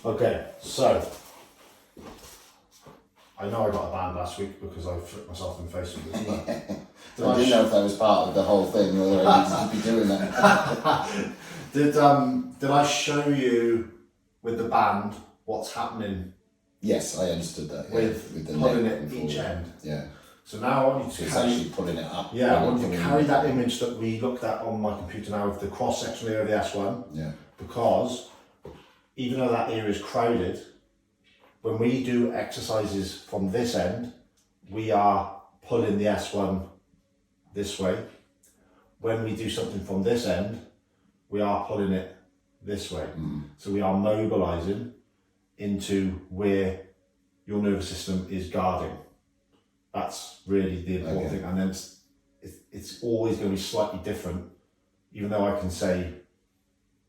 Okay, so I know I got a band last week because I flipped myself in the face with it. I didn't know if that was part of the whole thing, whether I needed to be doing that. Did I show you with the band what's happening? Yes, I understood that. With the pulling neck it and each forward. end. Yeah. So now I want you So to it's carry, actually pulling it up. yeah, I want you to pulling carry it that up. image that we looked at on my computer now of the cross section area of the S1. Yeah. Because even though that area is crowded, when we do exercises from this end, we are pulling the S1 this way. When we do something from this end, we are pulling it this way. So we are mobilizing into where your nervous system is guarding. That's really the important thing. And then it's always going to be slightly different, even though I can say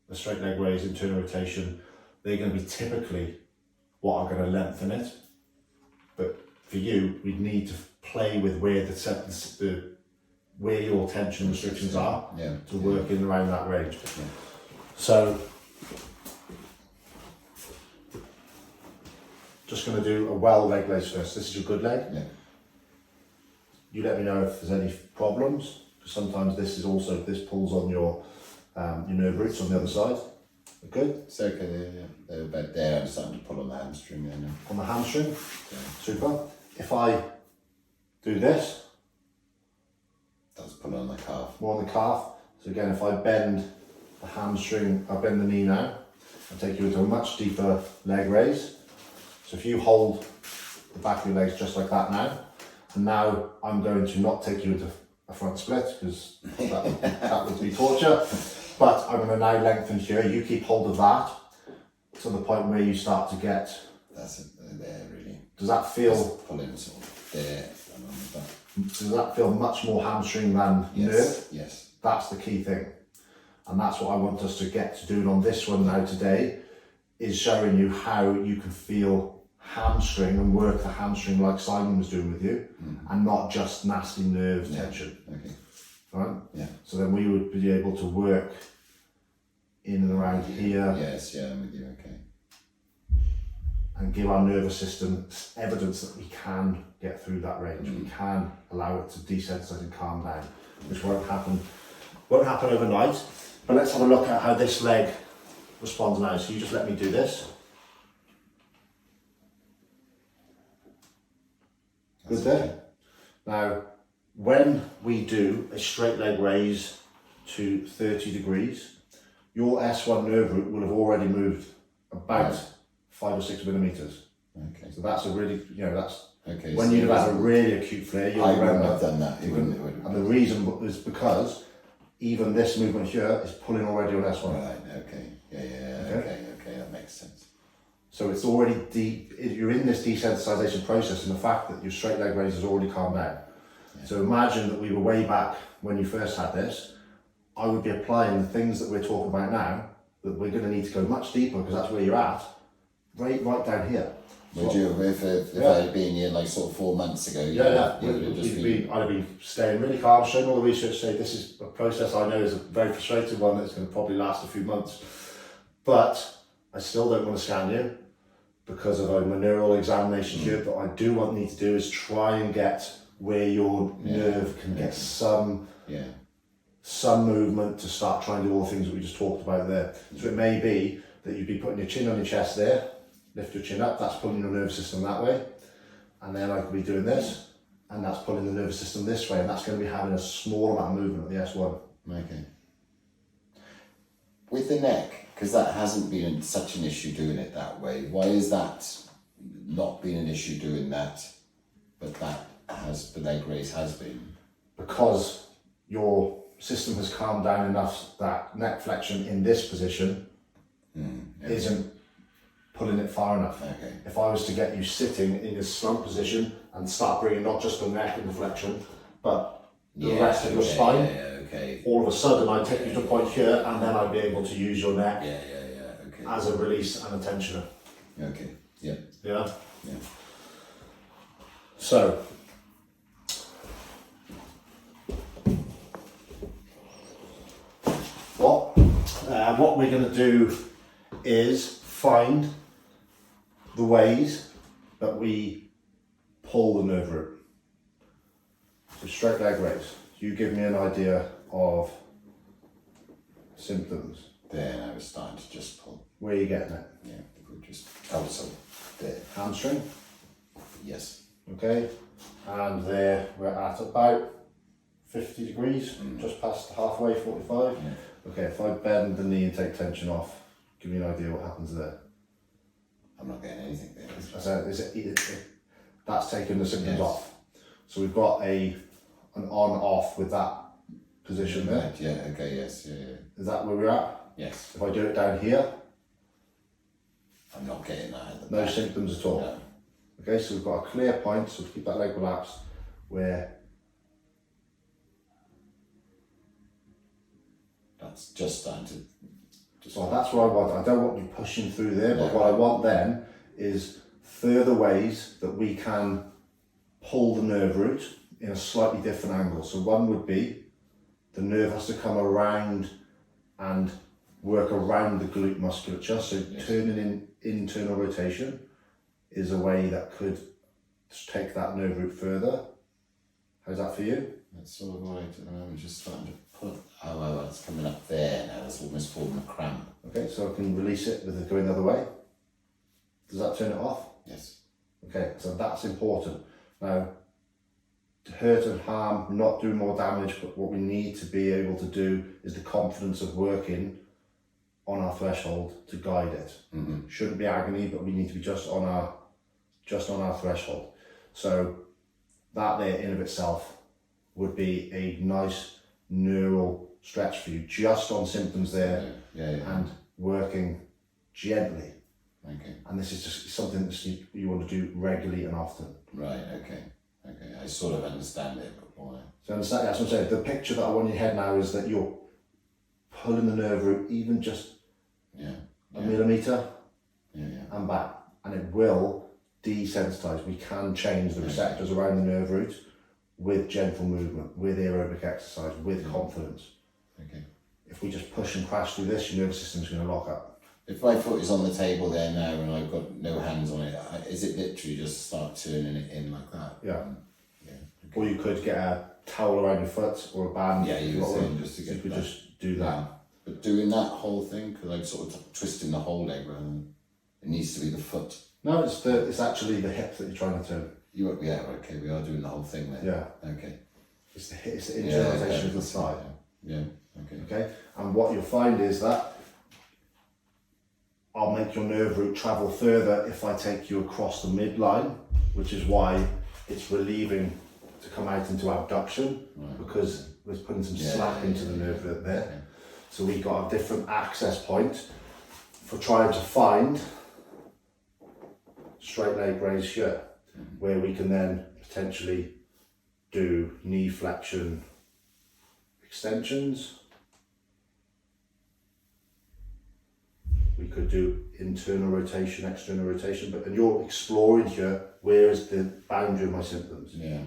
a straight leg raise, internal rotation, they're going to be typically what are going to lengthen it. But for you, we'd need to play with where where your tension restrictions are to work in around that range. Yeah. So, just going to do a well leg raise first. This is your good leg. Yeah. You let me know if there's any problems. Sometimes this pulls on your nerve roots on the other side. Good? It's okay, they're about there. I'm starting to pull on the hamstring there now. On the hamstring? Yeah. Super. If I do this, That's pulling on the calf. more on the calf. So again, if I bend the hamstring, I bend the knee now, I'll take you into a much deeper leg raise. So if you hold the back of your legs just like that now, and now I'm going to not take you into a front split because that would be torture, but I'm going to now lengthen here. You keep hold of that to the point where you start to get. That's it, there really. Does that feel? Just pulling sort of there. Does that feel much more hamstring than nerve? Yes. That's the key thing. And that's what I want us to get to doing on this one now today, is showing you how you can feel hamstring and work the hamstring like Simon was doing with you, and not just nasty nerve tension. Okay. Right? Yeah. So then we would be able to work in and around here. Yes, yeah, I'm with you, okay. And give our nervous system evidence that we can get through that range. We can allow it to desensitize and calm down, which won't happen overnight. But let's have a look at how this leg responds now. So you just let me do this. Good there. Now, when we do a straight leg raise to 30 degrees, your S1 nerve root will have already moved about 5 or 6 millimeters. Okay. So that's a really, that's okay. when So you've had a really acute flare, you'll I remember. wouldn't have done that. And the reason is because even this movement here is pulling already on S1. Right, okay. Yeah, okay, that makes sense. So it's already you're in this desensitization process, and the fact that your straight leg raise has already calmed down. Yeah. So imagine that we were way back when you first had this. I would be applying the things that we're talking about now, that we're going to need to go much deeper because that's where you're at, right down here. Would you, if I had been here like sort of 4 months ago, you would have just been... I'd have been staying really calm, showing all the research, say this is a process I know is a very frustrating one that's going to probably last a few months, but I still don't want to scan you because of a neural examination here. But I do need to do is try and get where your nerve can get some movement to start trying to do all the things that we just talked about there. So it may be that you'd be putting your chin on your chest there, lift your chin up, that's pulling your nervous system that way, and then I could be doing this, and that's pulling the nervous system this way, and that's going to be having a small amount of movement at the S1. Okay. With the neck, because that hasn't been such an issue doing it that way, why is that not been an issue doing that, but the leg raise has been? Because your system has calmed down enough that neck flexion in this position isn't pulling it far enough. Okay. If I was to get you sitting in a slump position and start bringing not just the neck into flexion, but the rest of your spine, all of a sudden I'd take you to a point here, and then I'd be able to use your neck as a release and a tensioner. Okay. Yeah. Yeah? Yeah. So, what we're going to do is find the ways that we pull the nerve root. So straight leg raise. You give me an idea of symptoms. There, now it's starting to just pull. Where are you getting it? Yeah, we just, oh, so, there. Hamstring. Yes. Okay. And there we're at about 50 degrees, just past halfway, 45. Yeah. Okay, if I bend the knee and take tension off, give me an idea what happens there. I'm not getting anything there. I said, that's taking the symptoms Yes. off. So we've got an on-off with that position there. Right, yeah, okay, yes, yeah, yeah. Is that where we're at? Yes. If I do it down here, I'm not getting that at the no back. symptoms at all. No. Okay, so we've got a clear point, so keep that leg relaxed, where That's just starting to. so that's what I want. I don't want you pushing through there, but No. what I want then is further ways that we can pull the nerve root in a slightly different angle. So one would be the nerve has to come around and work around the glute musculature. So Yes. turning in internal rotation is a way that could take that nerve root further. How's that for you? That's sort of right at the moment, just starting to pull. Oh, well, it's coming up there now. It's almost forming a cramp. Okay, so I can release it with it going the other way. Does that turn it off? Yes. Okay, so that's important. Now, to hurt and harm, not do more damage, but what we need to be able to do is the confidence of working on our threshold to guide it. Mm-hmm. Shouldn't be agony, but we need to be just on our threshold. So that there in of itself would be a nice neural stretch for you, just on symptoms there, Yeah, yeah. and working gently. Okay. And this is just something that you want to do regularly and often. Right, okay. Okay, I sort of understand it, but why? So understand, that's what I'm saying. The picture that I want in your head now is that you're pulling the nerve root even just Yeah. a Yeah, millimetre yeah, yeah. and back, and it will desensitize. We can change the receptors around the nerve root with gentle movement, with aerobic exercise, with confidence. Okay. If we just push and crash through this, your nervous system's going to lock up. If my foot is on the table there now and I've got no hands on it, is it literally just start turning it in like that? Yeah. Yeah. Or you could get a towel around your foot or a band. Yeah, you were Or- saying just to so you get could that. just do that. Yeah. But doing that whole thing, because I'm sort of twisting the whole leg rather than it needs to be the foot. No, it's actually the hip that you're trying to turn. Yeah, okay, we are doing the whole thing there. Yeah. Okay. It's the internalization of the thigh. Yeah, okay. Okay, and what you'll find is that I'll make your nerve root travel further if I take you across the midline, which is why it's relieving to come out into abduction, because we're putting some slack into the nerve root there. Okay. So we've got a different access point for trying to find straight leg raise here, where we can then potentially do knee flexion extensions. We could do internal rotation, external rotation, but and you're exploring here, where is the boundary of my symptoms? Yeah.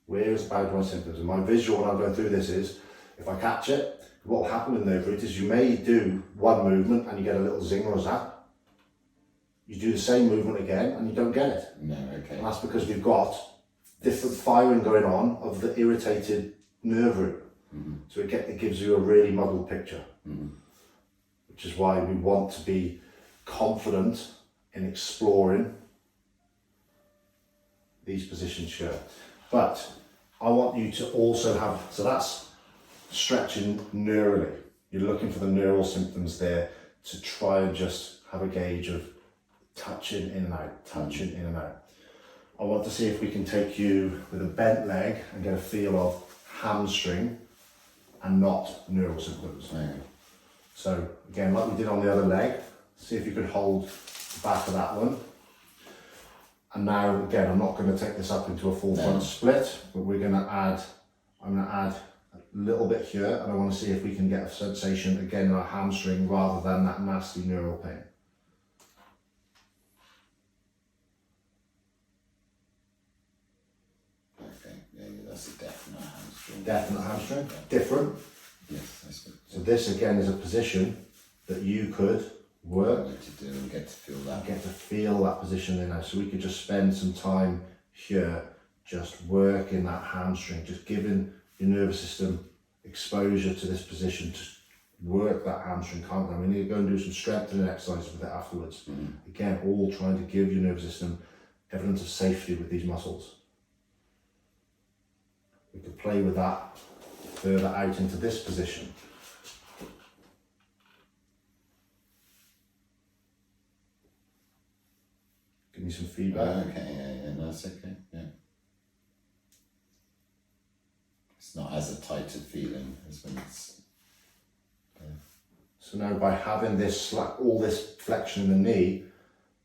Where is the boundary of my symptoms? And my visual when I'm going through this is, if I catch it, what will happen with nerve root is you may do one movement and you get a little zing or a zap. You do the same movement again and you don't get it. No, okay. And that's because we've got different firing going on of the irritated nerve root. So it gives you a really muddled picture. Which is why we want to be confident in exploring these positions here. But I want you to also have, so that's stretching neurally. You're looking for the neural symptoms there to try and just have a gauge of touching in and out, touching in and out. I want to see if we can take you with a bent leg and get a feel of hamstring and not neural symptoms. Okay. So again, like we did on the other leg, see if you could hold the back of that one. And now again, I'm not going to take this up into a full front split, but we're going to add, I'm going to add a little bit here, and I want to see if we can get a sensation again in our hamstring rather than that nasty neural pain. Okay, yeah, that's a definite hamstring. Definite hamstring, Yeah. different. Yes, I suppose. So this again is a position that you could work. What to do and get to feel that. Get to feel that position there now. So we could just spend some time here, just working that hamstring, just giving your nervous system exposure to this position, to work that hamstring, calm down. We need to go and do some strengthening exercises with it afterwards. Again, all trying to give your nervous system evidence of safety with these muscles. We could play with that further out into this position. Give me some feedback. Okay, yeah, that's okay, yeah. It's not as a tighter feeling as when it's... So now by having this slack, all this flexion in the knee,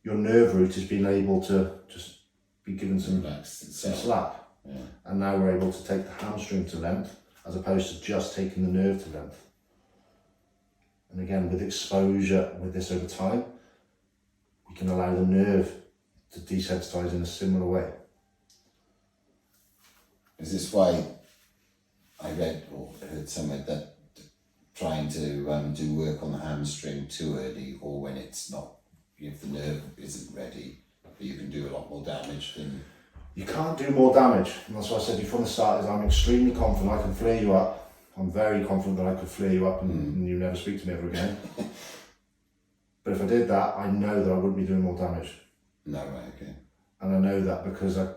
your nerve root has been able to just be given some slack. Yeah. And now we're able to take the hamstring to length as opposed to just taking the nerve to length. And again, with exposure with this over time, we can allow the nerve to desensitize in a similar way. Is this why I read or heard somewhere that trying to do work on the hamstring too early, or when it's not, if the nerve isn't ready, you can do a lot more damage than... You can't do more damage, and that's what I said to you from the start, is I'm extremely confident I can flare you up. I'm very confident that I could flare you up and you never speak to me ever again. But if I did that, I know that I wouldn't be doing more damage. No, right, okay. And I know that because I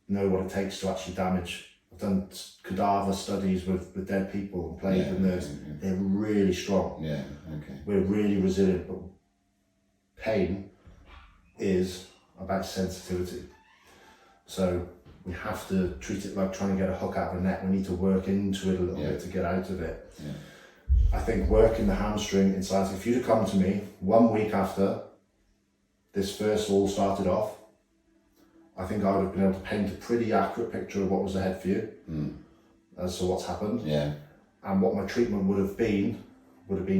know what it takes to actually damage. I've done cadaver studies with dead people and played with nerves. They're really strong. Yeah, okay. We're really resilient, but pain is about sensitivity. So we have to treat it like trying to get a hook out of a net. We need to work into it a little bit to get out of it. Yeah. I think working the hamstring in sciatica, if you'd have come to me 1 week after this first all started off, I think I would have been able to paint a pretty accurate picture of what was ahead for you as to what's happened. Yeah. And what my treatment would have been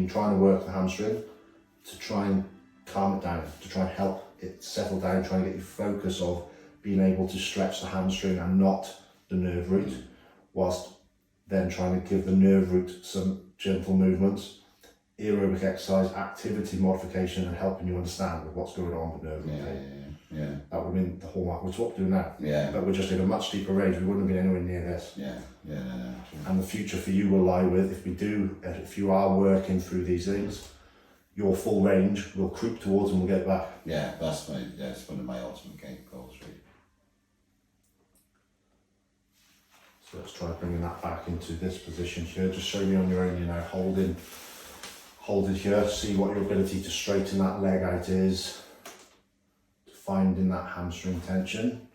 trying to work the hamstring to try and calm it down, to try and help it settle down, try and get you focus of being able to stretch the hamstring and not the nerve root, whilst then trying to give the nerve root some gentle movements, aerobic exercise, activity modification, and helping you understand what's going on with nerve root pain. Yeah. That would have been the hallmark, which is what we're doing now. Yeah. But we're just in a much deeper range. We wouldn't have been anywhere near this. Yeah. No. True. And the future for you will lie with, if you are working through these things, your full range will creep towards and we'll get back. Yeah, that's one of my ultimate goals, really. So let's try bringing that back into this position here. Just show me on your own, hold it here, see what your ability to straighten that leg out is, finding that hamstring tension.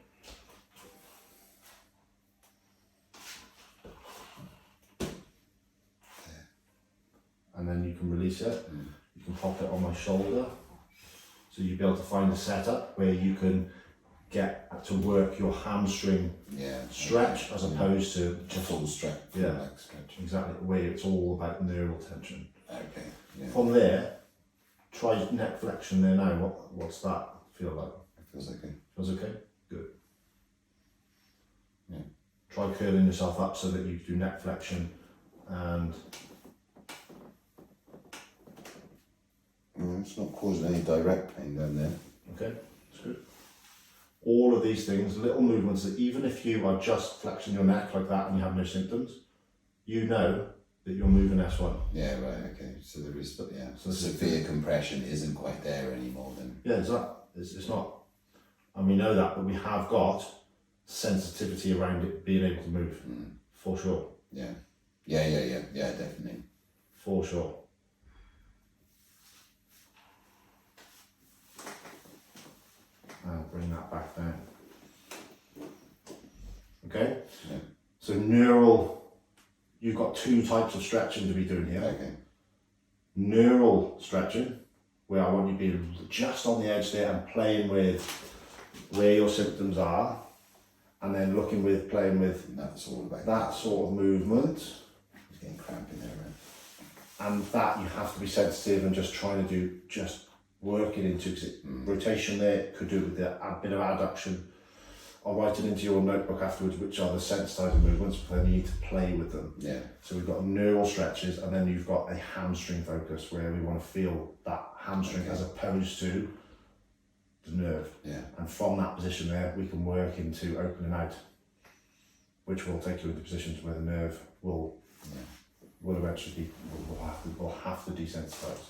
And then you can release it. You can pop it on my shoulder. So you'll be able to find a setup where you can get to work your hamstring stretch as opposed to just full stretch. Yeah, leg stretch. Exactly. Where it's all about neural tension. Okay. Yeah. From there, try neck flexion there now. What's that feel like? It feels okay. Feels okay? Good. Yeah. Try curling yourself up so that you do neck flexion and... It's not causing any direct pain down there. Okay, that's good. All of these things, little movements that even if you are just flexing your neck like that and you have no symptoms, you know that you're moving S1. Yeah, right, okay. So there is, but yeah, So severe compression isn't quite there anymore then. Yeah, it's not. And we know that, but we have got sensitivity around it being able to move, for sure. Yeah, definitely. For sure. And bring that back down. Okay? Yeah. So neural, you've got two types of stretching to be doing here. Okay. Neural stretching, where I want you to be just on the edge there and playing with where your symptoms are, and then playing with That's all about that sort of movement. It's getting crampy there, right? And that you have to be sensitive and just trying to work it into, because rotation there could do with a bit of adduction I'll write it into your notebook afterwards, which are the sensitizing movements, but then you need to play with them. Yeah. So we've got neural stretches, and then you've got a hamstring focus where we want to feel that hamstring as opposed to the nerve. Yeah. And from that position there, we can work into opening out, which will take you into positions where the nerve will eventually will have to desensitize.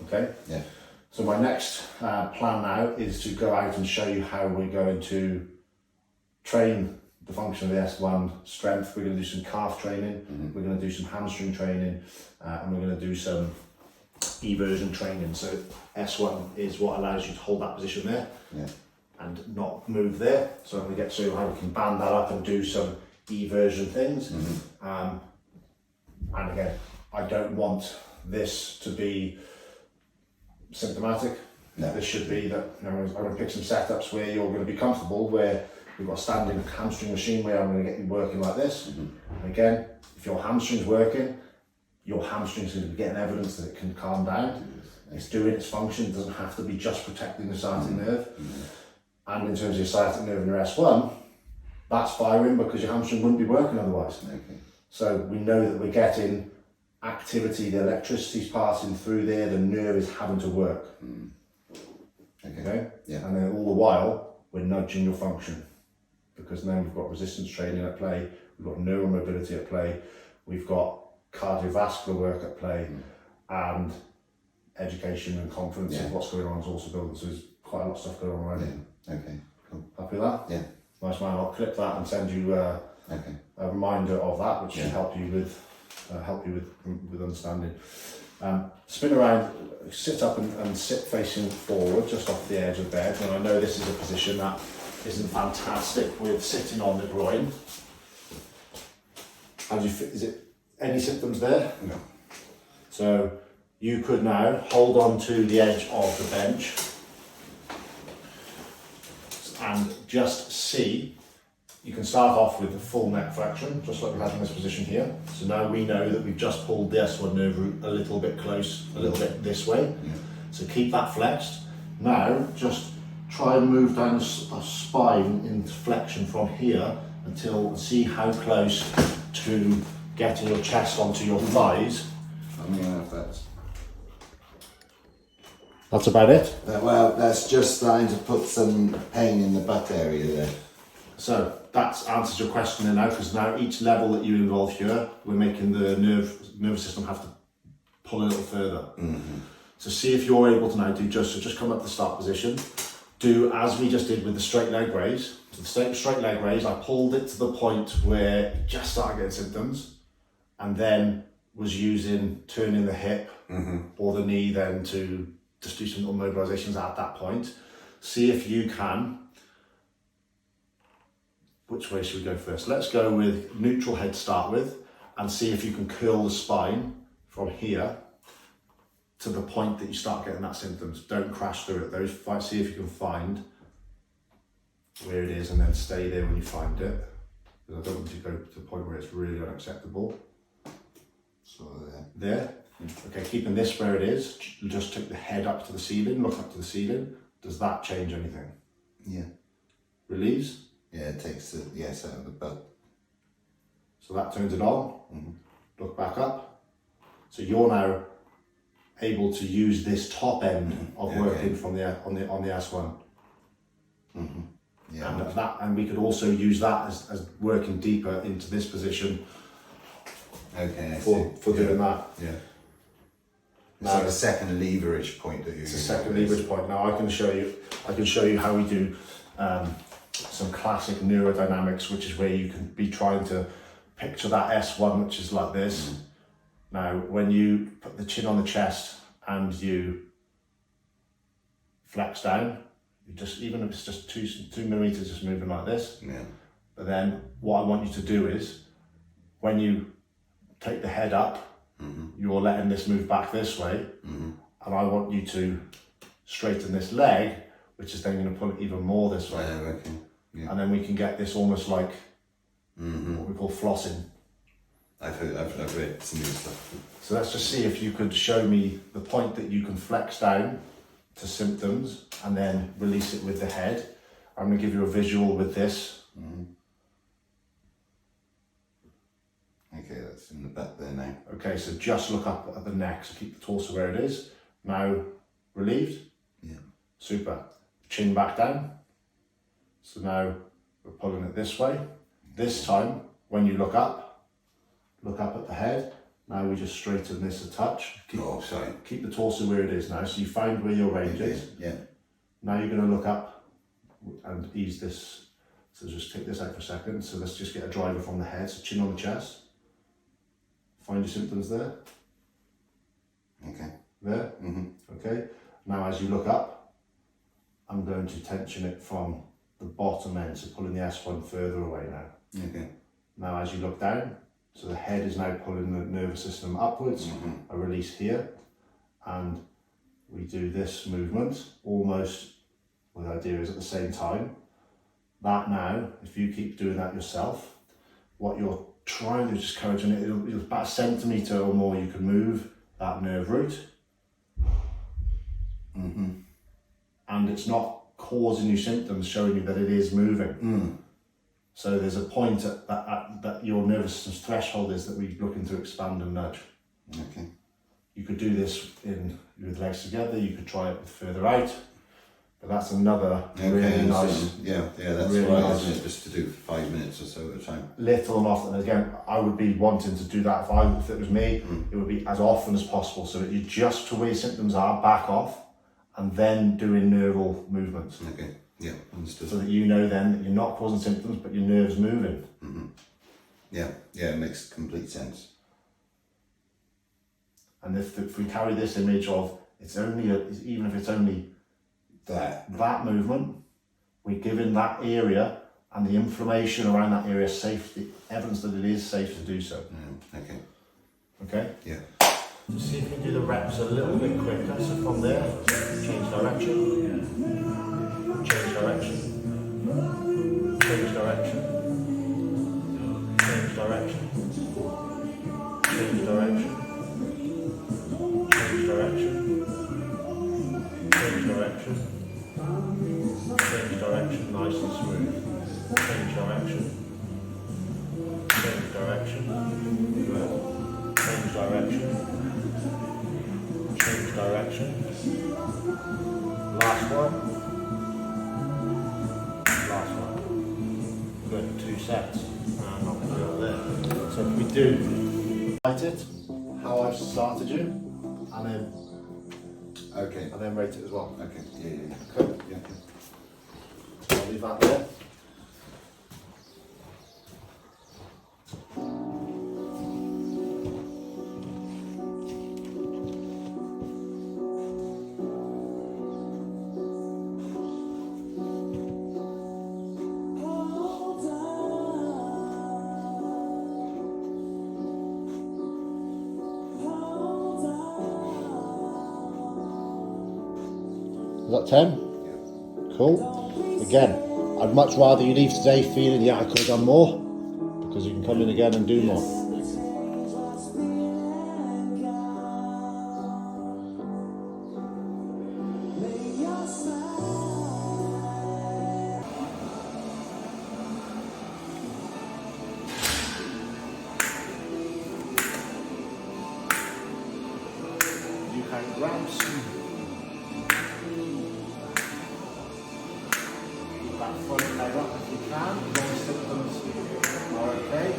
Okay. Yeah. So my next plan now is to go out and show you how we're going to train the function of the S1 strength. We're going to do some calf training, we're going to do some hamstring training, and we're going to do some eversion training. So S1 is what allows you to hold that position there and not move there. So I'm going to get to how we can band that up and do some eversion things. And again, I don't want this to be symptomatic. No. This should be that, you know, I'm going to pick some setups where you're going to be comfortable, where we've got a standing hamstring machine where I'm going to get you working like this. And again, if your hamstring's working, your hamstring's going to be getting evidence that it can calm down. It's doing its function. It doesn't have to be just protecting the sciatic nerve. And in terms of your sciatic nerve and your S1, that's firing because your hamstring wouldn't be working otherwise. Okay. So we know that we're getting activity, the electricity's passing through there, the nerve is having to work. Okay? Yeah. And then all the while, we're nudging your function. Because now we've got resistance training at play, we've got neural mobility at play, we've got cardiovascular work at play, and education and confidence of what's going on is also building. So there's quite a lot of stuff going on already. Yeah. Okay. Cool. Happy with that? Yeah. Nice man. I'll clip that and send you a reminder of that, which should help you with understanding. Spin around, sit up and sit facing forward, just off the edge of the bed. And I know this is a position that isn't fantastic with sitting on the groin. How do you fit? Is it any symptoms there? No. So you could now hold on to the edge of the bench and just see. You can start off with the full neck flexion, just like we had in this position here. So now we know that we've just pulled the S1 nerve root a little bit close, a little bit this way. So keep that flexed. Now just try and move down the spine into flexion from here until see how close to getting your chest onto your thighs. I'm going to have that. That's about it. Well, that's just starting to put some pain in the butt area there. So that answers your question there now, because now each level that you involve here, we're making the nervous system have to pull a little further. So see if you're able to now do just come up to the start position. Do as we just did with the straight leg raise. So the straight leg raise, I pulled it to the point where it just started getting symptoms, and then was using turning the hip or the knee then to just do some little mobilizations at that point. See if you can. Which way should we go first? Let's go with neutral head to start with, and see if you can curl the spine from here to the point that you start getting that symptoms. Don't crash through it. See if you can find where it is, and then stay there when you find it. Because I don't want you to go to the point where it's really unacceptable. So there. Okay, keeping this where it is. Just take the head up to the ceiling. Look up to the ceiling. Does that change anything? Yeah. Relieves. Yeah, it takes the yes out of the butt. So that turns it on. Look back up. So you're now able to use this top end of working from the on the S1. Yeah. And we could also use that as working deeper into this position. Okay. For doing that. Yeah. It's like a second leverage point that you. It's a second leverage point. Now I can show you how we do. Some classic neurodynamics, which is where you can be trying to picture that S1, which is like this. Now, when you put the chin on the chest and you flex down, you just, even if it's just two millimeters, just moving like this. Yeah. But then what I want you to do is, when you take the head up, you're letting this move back this way, and I want you to straighten this leg, which is then going to pull it even more this way. Okay. Yeah. And then we can get this almost like what we call flossing. I've read some new stuff. So let's just see if you could show me the point that you can flex down to symptoms and then release it with the head. I'm going to give you a visual with this. Okay, that's in the back there now. Okay, so just look up at the neck, so keep the torso where it is. Now, relieved? Yeah. Super. Chin back down. So now we're pulling it this way. This time, when you look up at the head. Now we just straighten this a touch. Keep the torso where it is now. So you find where your range is. Yeah. Now you're going to look up and ease this. So just take this out for a second. So let's just get a driver from the head. So chin on the chest. Find your symptoms there. Okay. There. Okay. Now as you look up, I'm going to tension it from the bottom end. So pulling the S1 further away now. Okay. Now as you look down, so the head is now pulling the nervous system upwards, a release here, and we do this movement almost with ideas at the same time. That now, if you keep doing that yourself, what you're trying to just encouraging it, it'll about a centimetre or more you can move that nerve root. And it's not causing you symptoms, showing you that it is moving. So there's a point that your nervous system's threshold is that we're looking to expand and nudge. Okay. You could do this with legs together, you could try it further out, but that's another really nice... Yeah, that's really right, nice. isn't it? Just to do 5 minutes or so at a time. Little and often. Again, I would be wanting to do that if it was me, it would be as often as possible, so that you just to where your symptoms are, back off, and then doing neural movements. Okay. Yeah, understood. So that you know then that you're not causing symptoms, but your nerve's moving. Yeah, it makes complete sense. And if we carry this image of even if it's only that movement, we're giving that area and the inflammation around that area evidence that it is safe to do so. Okay. Okay? Yeah. So see if you can do the reps a little bit quicker. So from there, change direction. Change direction. Change direction. Change direction. Change direction. Change direction. Change direction. Change direction, nice and smooth. Change direction. Change direction. Good. Change direction. Change direction. Last one. Last one. Good. 2 sets. And not going to do it there. So if we do write it, how I've started you, and then rate it as well. Okay. Yeah. Okay. Yeah. I'll leave that there. Is that 10? Yeah. Cool. Again, I'd much rather you leave today feeling, yeah, I could have done more, because you can come in again and do more. You can grabs. That front leg up if you can, as long as symptoms are okay.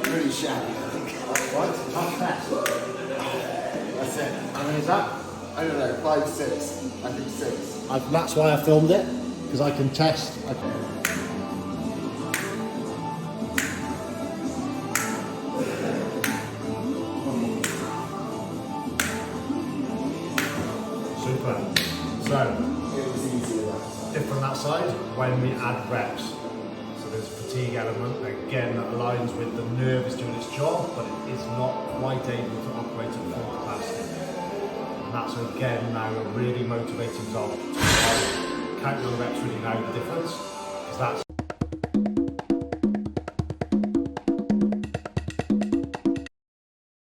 Pretty shabby, I think. That's right, tough test. That's it. How many is that? I don't know, 5, 6. I think 6. That's why I filmed it, because I can test. Super. So, It was easier that time. different that side when we add reps. So there's a fatigue element, again, that aligns with the nerve is doing its job, but it is not quite able to operate at full capacity. And that's again now a really motivating job to count your reps really know the difference, because that's